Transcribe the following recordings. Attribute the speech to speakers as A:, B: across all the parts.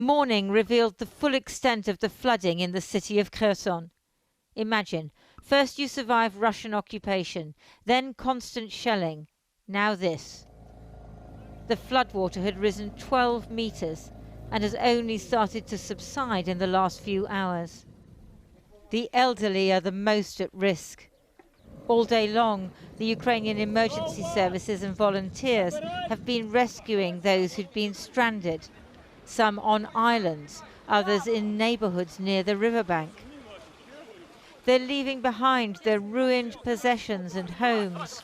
A: Morning revealed the full extent of the flooding in the city of Kherson. Imagine, first you survive Russian occupation, then constant shelling, now this. The floodwater had risen 12 meters and has only started to subside in the last few hours. The elderly are the most at risk. All day long, the Ukrainian emergency services and volunteers have been rescuing those who'd been stranded, some on islands, others in neighborhoods near the riverbank. They're leaving behind their ruined possessions and homes.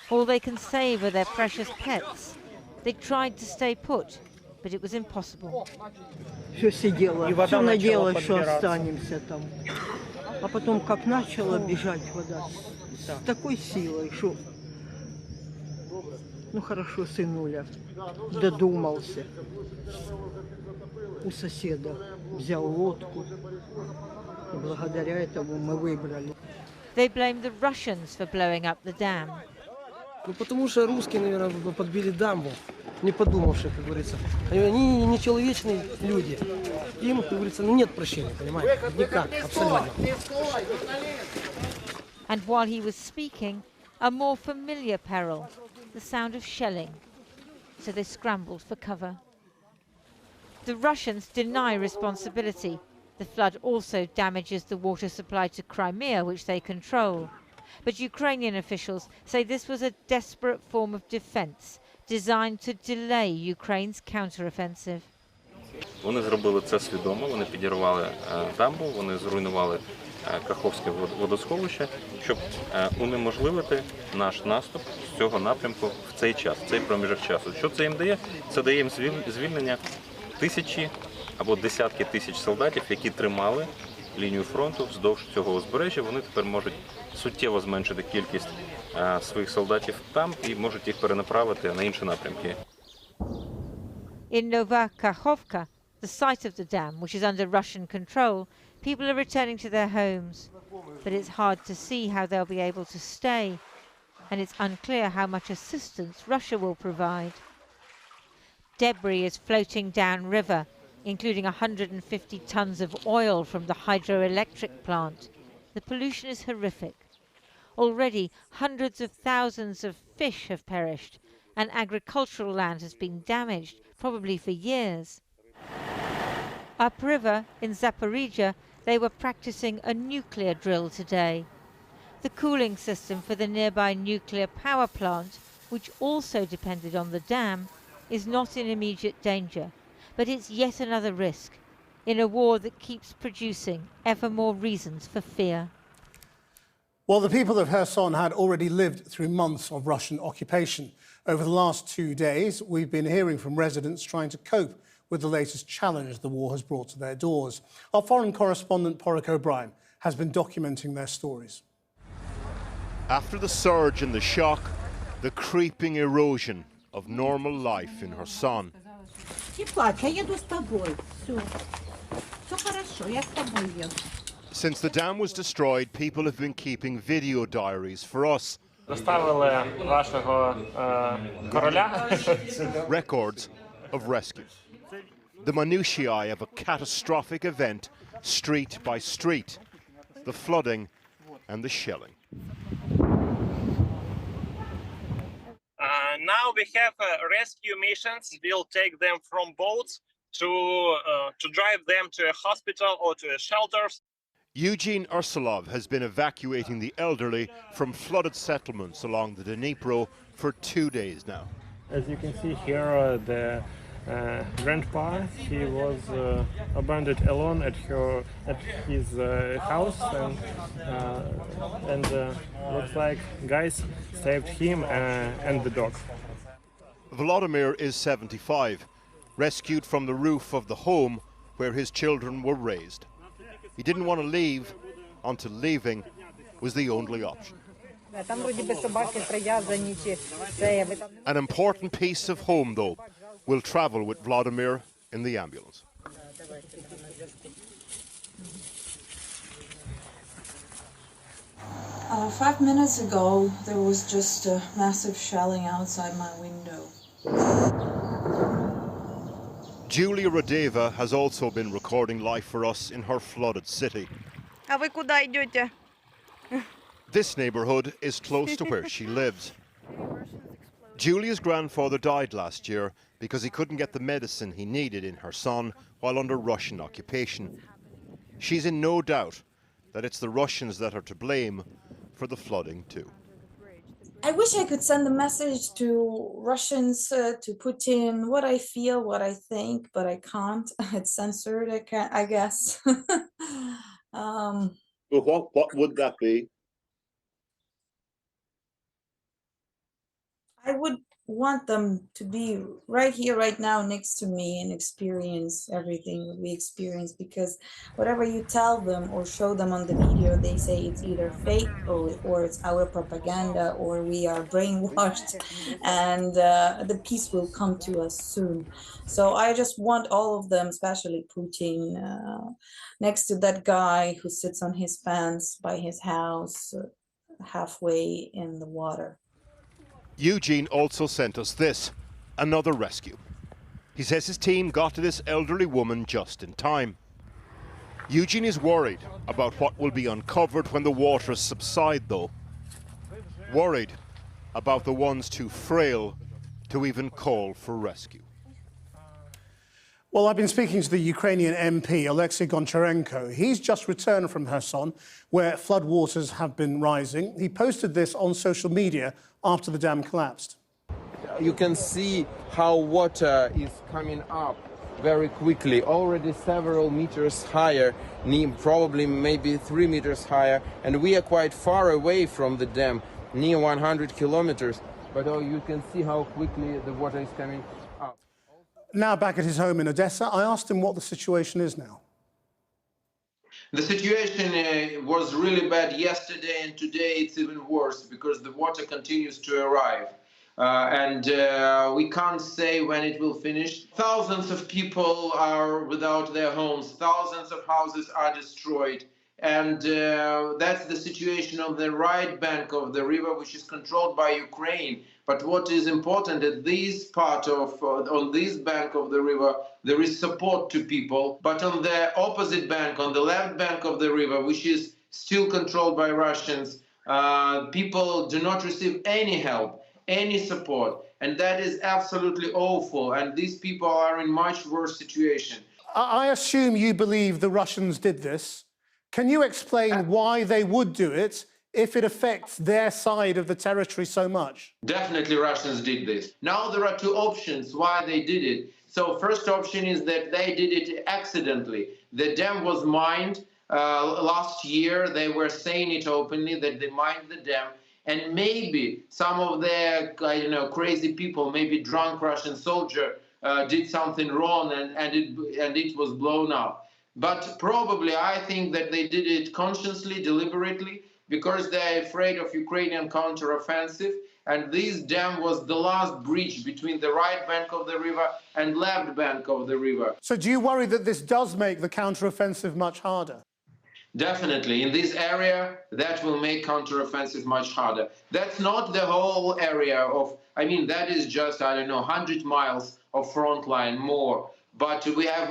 A: All they can save are their precious pets. They tried to stay put, but it was impossible.
B: Все сидела, все надеялась, что останемся там. А потом, как начала бежать вода с такой силой, что, ну хорошо, сынуля додумался. У соседа взял лодку, и благодаря этому мы выбрали.
A: They blame the Russians for blowing up the dam.
C: Ну потому что русские, наверное, подбили дамбу, не подумавши, как говорится. Они нечеловечные люди. Им, как говорится, нет прощения, понимаете? Никак, абсолютно.
A: And while he was speaking, a more familiar peril, the sound of shelling. So they scrambled for cover. The Russians deny responsibility. The flood also damages the water supply to Crimea, which they control. But Ukrainian officials say this was a desperate form of defense, designed to delay Ukraine's counteroffensive.
D: Вони зробили це свідомо, вони підірвали дамбу, вони зруйнували Каховське водосховище, щоб унеможливити наш наступ з цього напрямку в цей час, в цей проміжок часу. Що це їм дає? Це дає їм звільнення тисячі або десятки тисяч солдатів, які тримали лінію фронту вздовж цього узбережжя. Вони тепер можуть суттєво зменшити кількість своїх солдатів там і можуть їх перенаправити на інші напрямки.
A: In Nova Kakhovka, the site of the dam, which is under Russian control, people are returning to their homes. But it's hard to see how they'll be able to stay, and it's unclear how much assistance Russia will provide. Debris is floating downriver, including 150 tons of oil from the hydroelectric plant. The pollution is horrific. Already, hundreds of thousands of fish have perished, and agricultural land has been damaged, probably for years. Upriver, in Zaporizhia, they were practicing a nuclear drill today. The cooling system for the nearby nuclear power plant, which also depended on the dam, is not in immediate danger, but it's yet another risk in a war that keeps producing ever more reasons for fear.
E: Well, the people of Kherson had already lived through months of Russian occupation. Over the last 2 days, we've been hearing from residents trying to cope with the latest challenge the war has brought to their doors. Our foreign correspondent, Porrick O'Brien, has been documenting their stories.
F: After the surge and the shock, the creeping erosion of normal life in Kherson. Since the dam was destroyed, people have been keeping video diaries for us. Records of rescue. The minutiae of a catastrophic event, street by street. The flooding and the shelling.
G: Now we have rescue missions. We'll take them from boats to drive them to a hospital or to shelters.
F: Eugene Ursulov has been evacuating the elderly from flooded settlements along the Dnipro for 2 days now.
H: As you can see here, the grandpa, he was abandoned alone at his house, and looks like guys saved him and the dog.
F: Volodymyr is 75, rescued from the roof of the home where his children were raised. He didn't want to leave until leaving was the only option. An important piece of home, though, will travel with Volodymyr in the ambulance.
I: 5 minutes ago, there was just a massive shelling outside my window.
F: Julia Radeva has also been recording life for us in her flooded city.
J: А вы куда идете?
F: This neighbourhood is close to where she lives. Julia's grandfather died last year because he couldn't get the medicine he needed in Kherson while under Russian occupation. She's in no doubt that it's the Russians that are to blame for the flooding too.
I: I wish I could send a message to Russians, to Putin, what I feel, what I think, but I can't. It's censored, I guess.
K: Well, what would that be?
I: I would want them to be right here, right now, next to me and experience everything that we experience, because whatever you tell them or show them on the video, they say it's either fake or it's our propaganda or we are brainwashed, and the peace will come to us soon. So I just want all of them, especially Putin, next to that guy who sits on his fence by his house, halfway in the water.
F: Eugene also sent us this, another rescue. He says his team got to this elderly woman just in time. Eugene is worried about what will be uncovered when the waters subside, though. Worried about the ones too frail to even call for rescue.
E: Well, I've been speaking to the Ukrainian MP, Alexei Goncharenko. He's just returned from Kherson, where floodwaters have been rising. He posted this on social media after the dam collapsed.
L: You can see how water is coming up very quickly, already several meters higher, probably maybe 3 meters higher, and we are quite far away from the dam, near 100 kilometers, but you can see how quickly the water is coming up.
E: Now back at his home in Odessa, I asked him what the situation is now.
M: The situation was really bad yesterday, and today it's even worse because the water continues to arrive. And we can't say when it will finish. Thousands of people are without their homes. Thousands of houses are destroyed. And that's the situation on the right bank of the river, which is controlled by Ukraine. But what is important at this part of, on this bank of the river, there is support to people. But on the opposite bank, on the left bank of the river, which is still controlled by Russians, people do not receive any help, any support. And that is absolutely awful. And these people are in much worse situation.
E: I assume you believe the Russians did this. Can you explain why they would do it if it affects their side of the territory so much?
M: Definitely Russians did this. Now there are two options why they did it. So first option is that they did it accidentally. The dam was mined last year. They were saying it openly that they mined the dam. And maybe some of their crazy people, maybe drunk Russian soldier, did something wrong and it was blown up. But probably I think that they did it consciously, deliberately, because they're afraid of Ukrainian counteroffensive. And this dam was the last bridge between the right bank of the river and left bank of the river.
E: So do you worry that this does make the counteroffensive much harder?
M: Definitely. In this area, that will make counteroffensive much harder. That's not the whole area of, that is just, 100 miles of front line more. But we have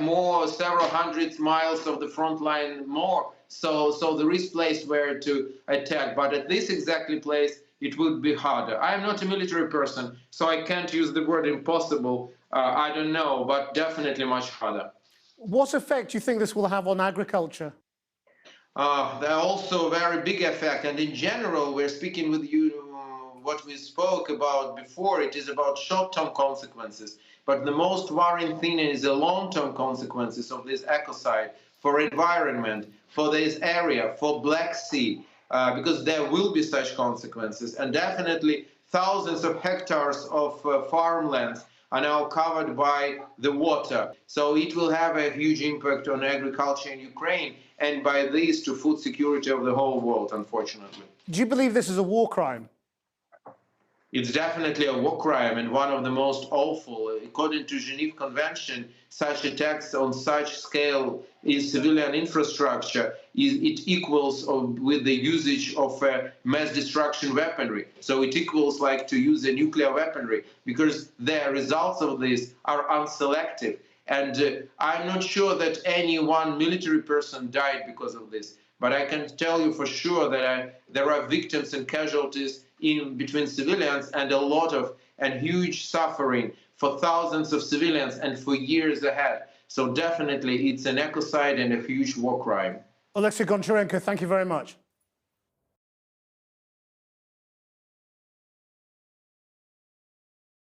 M: several hundred miles of the front line more. So there is place where to attack. But at this exactly place, it would be harder. I am not a military person, so I can't use the word impossible. I don't know, but definitely much harder.
E: What effect do you think this will have on agriculture?
M: There are also a very big effect. And in general, we're speaking with you, what we spoke about before, it is about short-term consequences. But the most worrying thing is the long-term consequences of this ecocide for environment, for this area, for Black Sea, because there will be such consequences. And definitely thousands of hectares of farmlands are now covered by the water. So it will have a huge impact on agriculture in Ukraine, and by this to food security of the whole world, unfortunately.
E: Do you believe this is a war crime?
M: It's definitely a war crime and one of the most awful. According to Geneva Convention, such attacks on such scale in civilian infrastructure, it equals with the usage of mass destruction weaponry. So it equals like to use a nuclear weaponry, because the results of this are unselective. And I'm not sure that any one military person died because of this, but I can tell you for sure that there are victims and casualties in between civilians, and a lot of and huge suffering for thousands of civilians and for years ahead. So definitely it's an ecocide and a huge war crime.
E: Alexei Goncharenko, thank you very much.